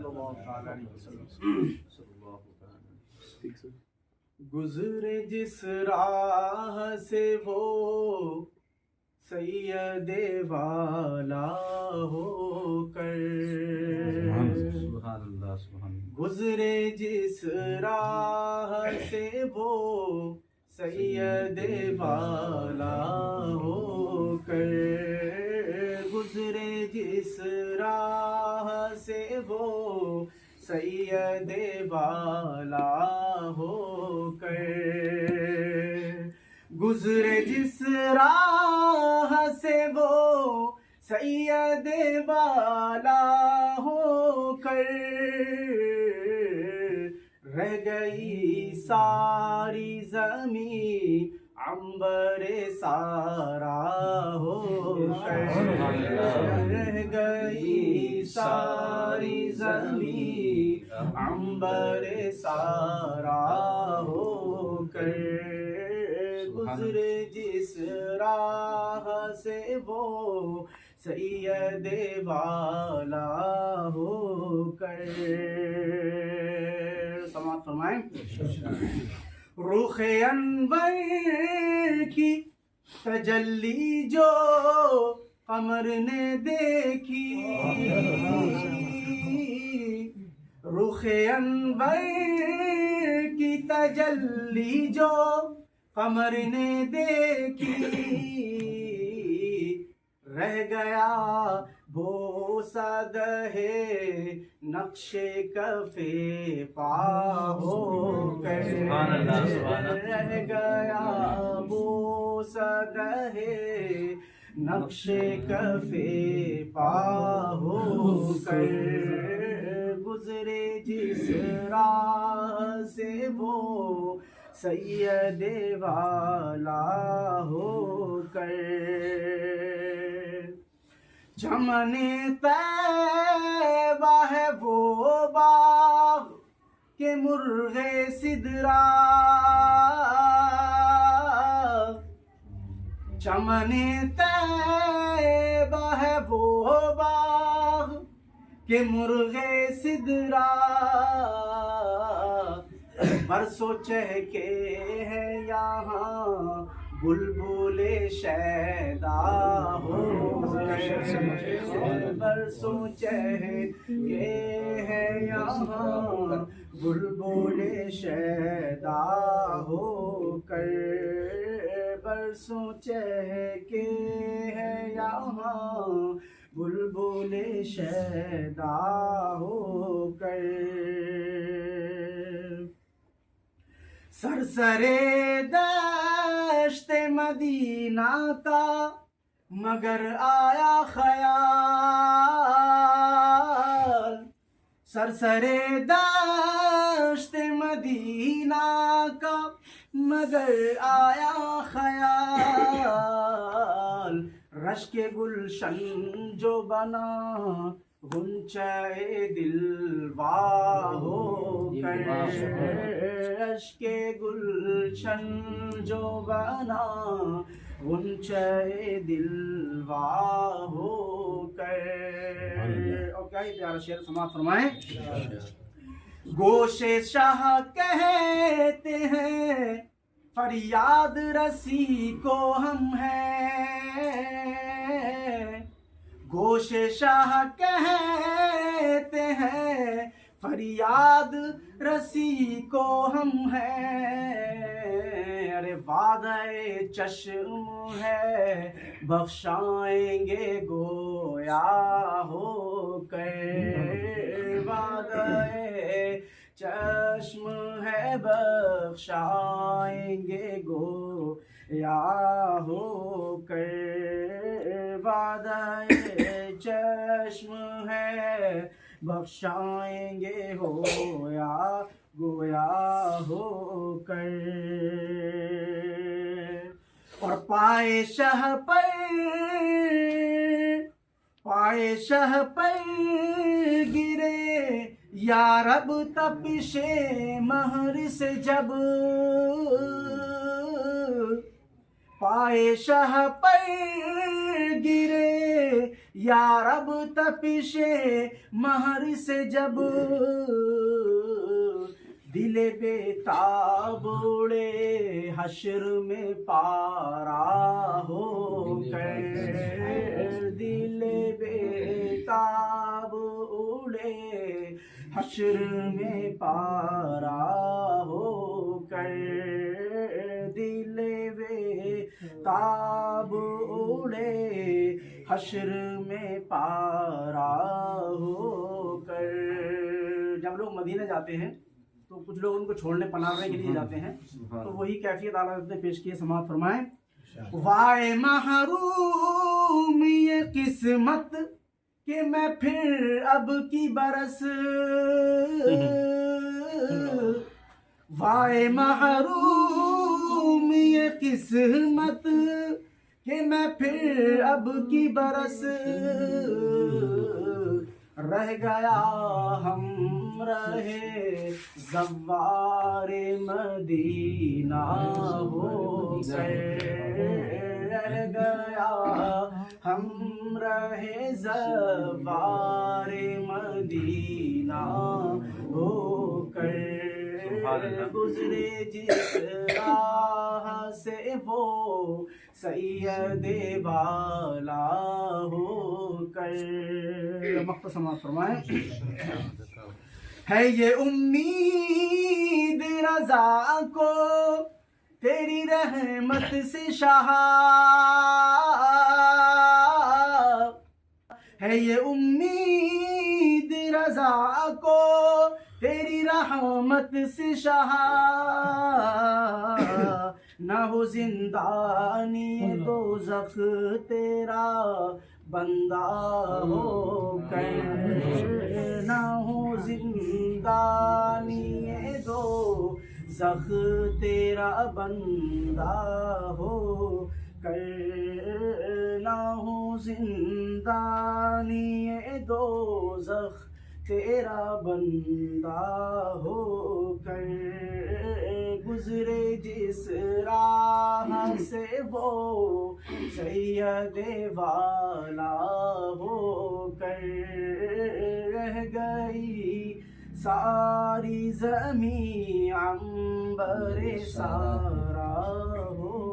اللہ تعالی علیہ وسلم. گزرے جس راہ سے وہ سید والا ہو کر، سبحان اللہ سبحان اللہ. گزرے جس راہ سے وہ سید والا ہو کر، گزرے جس راہ سے وہ سید والا ہو کر، گزرے جس راہ سے وہ سید والا ہو کر، رہ گئی ساری زمین عنبر سارا ہو کر، رہ گئی ساری زمین عنبر سارا ہو کر، گزرے جس راہ سے وہ سید والا ہو کر. سماعت فرمائیں. رخ انور کی تجلی جو قمر نے دیکھی، رخ انور کی تجلی جو قمر نے دیکھی، رہ گیا بوسہ دہے نقش کف پا ہو کر، رہ گیا بوسہ دہے نقش کف پا ہو کر، گزرے جس راہ سے وہ سید والا ہو کر، چمن طیبہ ہے وہ باغ کہ مرغ سدرا، چمن طیبہ ہے وہ باغ کہ مرغ سدرا، برسوں چہکے ہیں یہاں بلبل شیدا ہو کر، برسوں چہکے ہیں یہاں بلبل شیدا ہو کر، برسوں چہکے ہیں یہاں بلبل شیدا ہو کر، سرسرے دشت مدینہ کا مگر آیا خیال، سرسرے دشت مدینہ کا مگر آیا خیال، رشک گلشن جو بنا غنچۂ دلوا ہو کر، عشق گلشن جو بنا غنچۂ دلوا ہو کر. اور کیا ہی پیارا شعر سماعت فرمائیں. گوش شاہ کہتے ہیں فریاد رسی کو ہم ہیں، گوش شاہ کہتے ہیں فریاد رسی کو ہم ہیں، ارے وعدہ چشم ہے بخشائیں گے گویا ہو کر، وعدہ چشم ہے بخشائیں گے گویا ہو کر، وعدہ چشم ہے بخشائیں گے گویا ہو کر، اور پائے شہ پر گرے یا رب تپش مہر سے جب، پائے شہ پر گرے یا رب تپش مہر سے جب دل بے تاب اڑے حشر میں پارا ہو کر دل بے تاب اڑے حشر میں پارا ہو کر دل بے تاب اڑے حشر میں پارا ہو کر. جب لوگ مدینہ جاتے ہیں تو کچھ لوگ ان کو چھوڑنے پناہنے کے لیے جاتے ہیں, تو وہی کیفیت اعلیٰ حضرت نے پیش کی ہے, سماعت فرمائیں. وائے محروم یہ قسمت کہ میں پھر اب کی برس, وائے محروم یہ قسمت کہ میں پھر اب کی برس, رہ گیا ہم رہے زوار مدینہ ہو گئے, رہ گیا ہم رہے زوار مدینہ ہو کر, گزرے جس راہ سے وہ سید والا ہو کر. مقطع سماعت فرمائیں. ہے یہ امید رضا کو تیری رحمت سے شاہ, ہے یہ امید رضا کو تیری رحمت سے شاہ, نہ ہو زندانی دوزخ تیرا بندہ ہو کر, نہ ہو زندانی دوزخ تیرا بندہ ہو کر, نہ ہو زندانی دوزخ تیرا بندہ ہو کر, گزرے جس راہ سے وہ سید والا ہو کر, رہ گئی ساری زمین عنبر سارا ہو